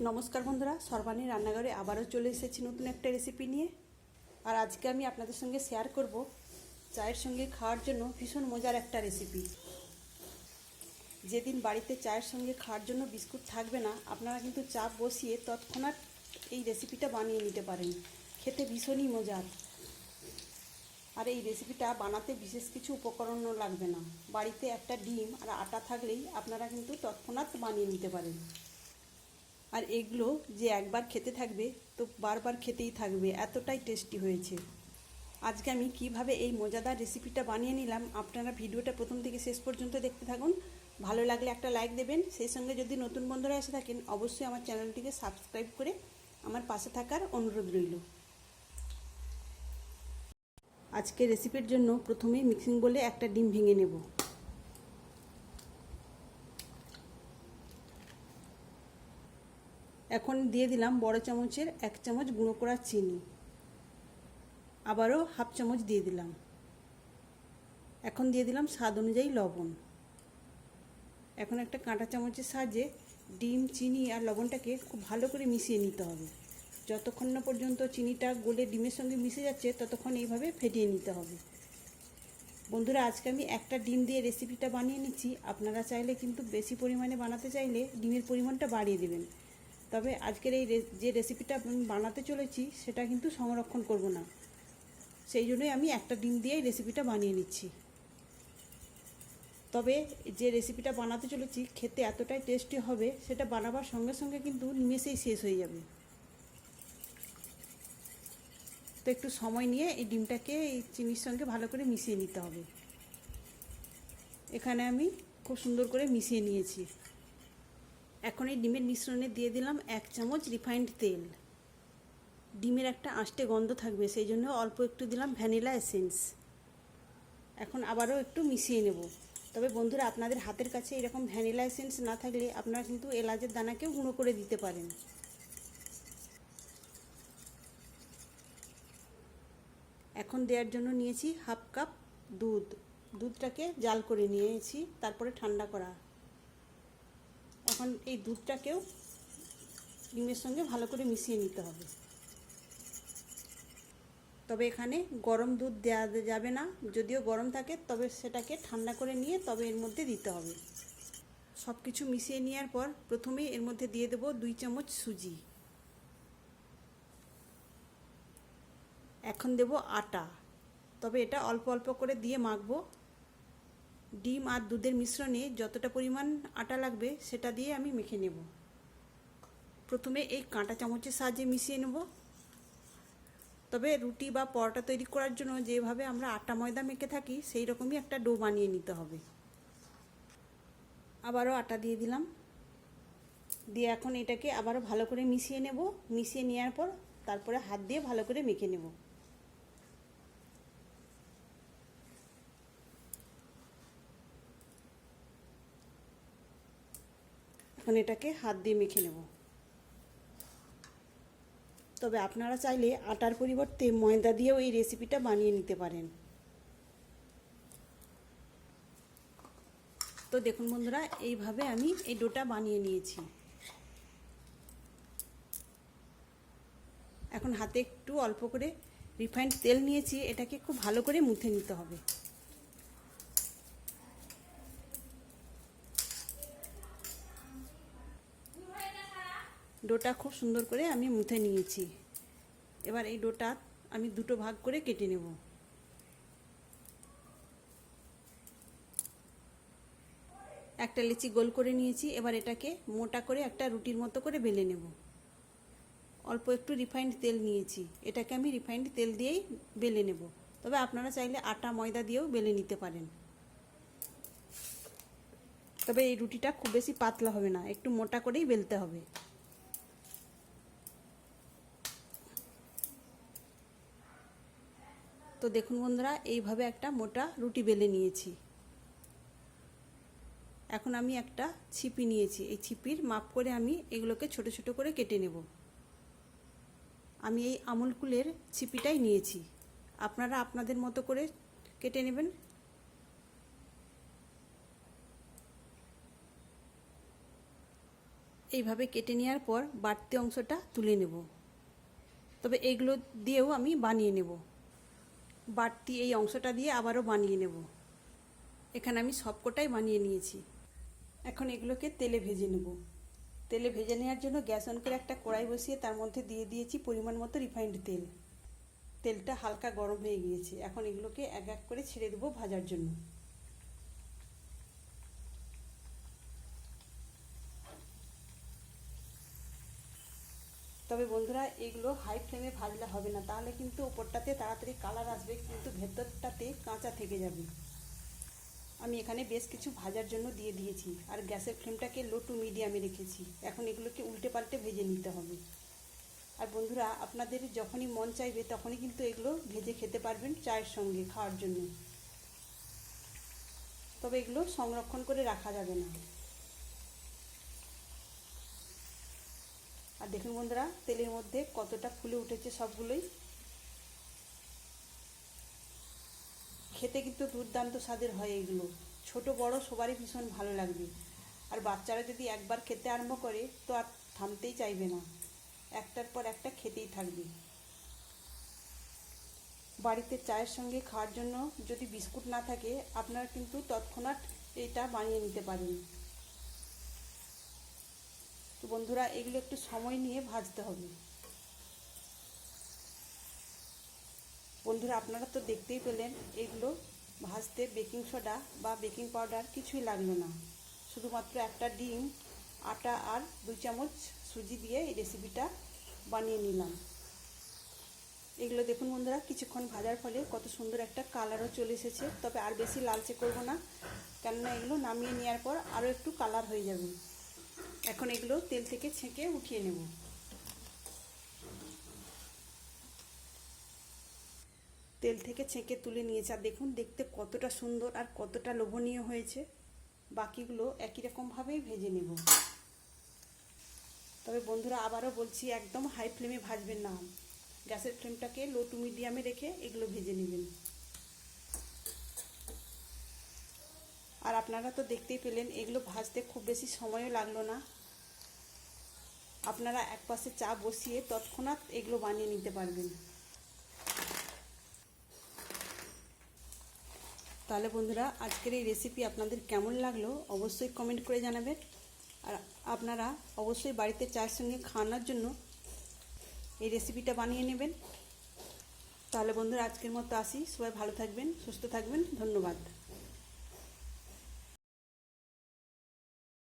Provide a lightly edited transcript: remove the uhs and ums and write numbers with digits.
নমস্কার বন্ধুরা, সর্বাণী রান্নাঘরে আবারও চলে এসেছি নতুন একটা রেসিপি নিয়ে। আর আজকে আমি আপনাদের সঙ্গে শেয়ার করব চায়ের সঙ্গে খাওয়ার জন্য ভীষণ মজার একটা রেসিপি। যেদিন বাড়িতে চায়ের সঙ্গে খাওয়ার জন্য বিস্কুট থাকবে না, আপনারা কিন্তু চা বসিয়ে তৎক্ষণাৎ এই রেসিপিটা বানিয়ে নিতে পারেন। খেতে ভীষণই মজার। আর এই রেসিপিটা বানাতে বিশেষ কিছু উপকরণও লাগবে না। বাড়িতে একটা ডিম আর আটা থাকলেই আপনারা কিন্তু তৎক্ষণাৎ বানিয়ে নিতে পারেন। আর এগুলো যে একবার খেতে থাকবে তো বারবার খেতেই থাকবে, এতটাই টেস্টি হয়েছে। আজকে আমি কিভাবে এই মজাদার রেসিপিটা বানিয়ে নিলাম, আপনারা ভিডিওটা প্রথম থেকে শেষ পর্যন্ত দেখতে থাকুন। ভালো লাগলে একটা লাইক দেবেন, সেই সঙ্গে যদি নতুন বন্ধুরা এসে থাকেন অবশ্যই আমার চ্যানেলটিকে সাবস্ক্রাইব করে আমার পাশে থাকার অনুরোধ রইল। আজকে রেসিপির জন্য প্রথমেই মিক্সিং বলে একটা ডিম ভেঙে নেব। এখন দিয়ে দিলাম বড় চামচের 1 চামচ গুঁড়ো করা চিনি, আবারও হাফ চামচ দিয়ে দিলাম। এখন দিয়ে দিলাম স্বাদ অনুযায়ী লবণ। এখন একটা কাঁটা চামচের সাহায্যে ডিম, চিনি আর লবণটাকে খুব ভালো করে মিশিয়ে নিতে হবে। যতক্ষণ না পর্যন্ত চিনিটা গলে ডিমের সঙ্গে মিশে যাচ্ছে ততক্ষণ এইভাবে ফেটিয়ে নিতে হবে। বন্ধুরা, আজকে আমি একটা ডিম দিয়ে রেসিপিটা বানিয়ে নিচ্ছি। আপনারা চাইলে কিন্তু বেশি পরিমাণে বানাতে চাইলে ডিমের পরিমাণটা বাড়িয়ে দেবেন। তবে আজকের এই যে রেসিপিটা আমি বানাতে চলেছি সেটা কিন্তু সংরক্ষণ করব না, সেই জন্যই আমি একটা ডিম দিয়েই রেসিপিটা বানিয়ে নিচ্ছি। তবে যে রেসিপিটা বানাতে চলেছি খেতে এতটাই টেস্টি হবে, সেটা বানাবার সঙ্গে সঙ্গে কিন্তু নিমেষেই শেষ হয়ে যাবে। তো একটু সময় নিয়ে এই ডিমটাকে এই চিনির সঙ্গে ভালো করে মিশিয়ে নিতে হবে। এখানে আমি খুব সুন্দর করে মিশিয়ে নিয়েছি। এখন এই ডিমের মিশ্রণে দিয়ে দিলাম 1 চামচ রিফাইন্ড তেল। ডিমের একটা আঁশটে গন্ধ থাকবে, সেই জন্য অল্প একটু দিলাম ভ্যানিলা এসেন্স। এখন আবারও একটু মিশিয়ে নেব। তবে বন্ধুরা, আপনাদের হাতের কাছে এরকম ভ্যানিলা এসেন্স না থাকলে আপনারা কিন্তু এলাচের দানাকেও গুঁড়ো করে দিতে পারেন। এখন দেওয়ার জন্য নিয়েছি হাফ কাপ দুধ। দুধটাকে জাল করে নিয়েছি, তারপরে ঠান্ডা করা। এখন এই দুধটাকেও ডিমের সঙ্গে ভালো করে মিশিয়ে নিতে হবে। তবে এখানে গরম দুধ দেওয়া যাবে না, যদিও গরম থাকে তবে সেটাকে ঠান্ডা করে নিয়ে তবে এর মধ্যে দিতে হবে। সব কিছু মিশিয়ে নেওয়ার পর প্রথমেই এর মধ্যে দিয়ে দেব 2 চামচ সুজি। এখন দেব আটা, তবে এটা অল্প অল্প করে দিয়ে মাখবো। ডিম আর দুধের মিশ্রণে যতটা পরিমাণ আটা লাগবে সেটা দিয়ে আমি মেখে নেব। প্রথমে এই কাঁটা চামচের সাহায্যে মিশিয়ে নেব। তবে রুটি বা পরোটা তৈরি করার জন্য যেভাবে আমরা আটা ময়দা মেখে থাকি সেই রকমই একটা ডো বানিয়ে নিতে হবে। আবারও আটা দিয়ে দিলাম, দিয়ে এখন এটাকে আবারও ভালো করে মিশিয়ে নেব। মিশিয়ে নেওয়ার পর তারপরে হাত দিয়ে ভালো করে মেখে নেব। এখন এটাকে হাত দিয়ে মেখে নেব। তবে আপনারা চাইলে আটার পরিবর্তে ময়দা দিয়েও এই রেসিপিটা বানিয়ে নিতে পারেন। তো দেখুন বন্ধুরা, এইভাবে আমি এই ডোটা বানিয়ে নিয়েছি। এখন হাতে একটু অল্প করে রিফাইন্ড তেল নিয়েছি, এটাকে খুব ভালো করে মুথে নিতে হবে। ডোটা খুব সুন্দর করে আমি মুথে নিয়েছি। এবার এই ডোটা আমি দুটো ভাগ করে কেটে নেব। একটা লিচি গোল করে নিয়েছি। এবার এটাকে মোটা করে একটা রুটির মতো করে বেলে নেব। অল্প একটু রিফাইন্ড তেল নিয়েছি, এটাকে আমি রিফাইন্ড তেল দিয়েই বেলে নেব। তবে আপনারা চাইলে আটা ময়দা দিয়েও বেলে নিতে পারেন। তবে এই রুটিটা খুব বেশি পাতলা হবে না, একটু মোটা করেই বেলতে হবে। তো দেখুন বন্ধুরা, এইভাবে একটা মোটা রুটি বেলে নিয়েছি। এখন আমি একটা ছিপি নিয়েছি, এই ছিপির মাপ করে আমি এগুলোকে ছোট ছোট করে কেটে নেব। আমি এই আমুল কুলের ছিপিটাই নিয়েছি, আপনারা আপনাদের মতো করে কেটে নেবেন। এইভাবে কেটে নেওয়ার পর বাড়তি অংশটা তুলে নেব। তবে এইগুলো দিয়েও আমি বানিয়ে নেব, বাড়তি এই অংশটা দিয়ে আবারও বানিয়ে নেব। এখানে আমি সবকটাই বানিয়ে নিয়েছি। এখন এগুলোকে তেলে ভেজে নেব। তেলে ভেজে নেওয়ার জন্য গ্যাস অন করে একটা কড়াই বসিয়ে তার মধ্যে দিয়ে দিয়েছি পরিমাণ মতো রিফাইন্ড তেল। তেলটা হালকা গরম হয়ে গিয়েছে। এখন এগুলোকে এক এক করে ছেড়ে দেবো ভাজার জন্য। তবে বন্ধুরা, এগুলো হাই ফ্লেমে ভাজলে হবে না, তাহলে কিন্তু ওপরটাতে তাড়াতাড়ি কালার আসবে কিন্তু ভেতরটাতে কাঁচা থেকে যাবে। আমি এখানে বেশ কিছু ভাজার জন্য দিয়ে দিয়েছি আর গ্যাসের ফ্লেমটাকে লো টু মিডিয়ামে রেখেছি। এখন এগুলোকে উল্টে পাল্টে ভেজে নিতে হবে। আর বন্ধুরা, আপনাদের যখনই মন চাইবে তখনই কিন্তু এগুলো ভেজে খেতে পারবেন চায়ের সঙ্গে খাওয়ার জন্য। তবে এগুলো সংরক্ষণ করে রাখা যাবে না। আর দেখুন বন্ধুরা, তেলের মধ্যে কতটা ফুলে উঠেছে সবগুলোই। খেতে কিন্তু দুর্দান্ত স্বাদের হয় এগুলো। ছোট বড় সবারই ভীষণ ভালো লাগবে। আর বাচ্চারা যদি একবার খেতে আরম্ভ করে তো আর থামতেই চাইবে না, একটার পর একটা খেতেই থাকবে। বাড়িতে চায়ের সঙ্গে খাওয়ার জন্য যদি বিস্কুট না থাকে, আপনারা কিন্তু তৎক্ষণাৎ এটা বানিয়ে নিতে পারেন। তো বন্ধুরা, এগুলো একটু সময় নিয়ে ভাজতে হবে। বন্ধুরা, আপনারা তো দেখতেই পেলেন এগুলো ভাজতে বেকিং সোডা বা বেকিং পাউডার কিছুই লাগলো না। শুধুমাত্র একটা ডিম, আটা আর 2 চামচ সুজি দিয়ে এই রেসিপিটা বানিয়ে নিলাম। এগুলো দেখুন বন্ধুরা, কিছুক্ষণ ভাজার ফলে কত সুন্দর একটা কালারও চলে এসেছে। তবে আর বেশি লালচে করব না, কেননা এগুলো নামিয়ে নেওয়ার পর আরও একটু কালার হয়ে যাবে। এখন এগুলো তেল থেকে ছেঁকে উঠিয়ে নেব। তেল থেকে ছেঁকে তুলে নিয়েছে আর দেখুন দেখতে কতটা সুন্দর আর কতটা লোভনীয় হয়েছে। বাকিগুলো একই রকমভাবেই ভেজে নেব। তবে বন্ধুরা, আবারও বলছি, একদম হাই ফ্লেমে ভাজবেন না। গ্যাসের ফ্লেমটাকে লো টু মিডিয়ামে রেখে এগুলো ভেজে নেবেন। আর আপনারা তো দেখতেই পেলেন এগুলো ভাজতে খুব বেশি সময়ও লাগলো না। আপনারা এক পাশে চা বসিয়ে তৎক্ষণাৎ এগুলো বানিয়ে নিতে পারবেন। তাহলে বন্ধুরা, আজকের এই রেসিপি আপনাদের কেমন লাগলো অবশ্যই কমেন্ট করে জানাবেন। আর আপনারা অবশ্যই বাড়িতে চায়ের সঙ্গে খাওয়ানোর জন্য এই রেসিপিটা বানিয়ে নেবেন। তাহলে বন্ধুরা, আজকের মতো আসি। সবাই ভালো থাকবেন, সুস্থ থাকবেন। ধন্যবাদ।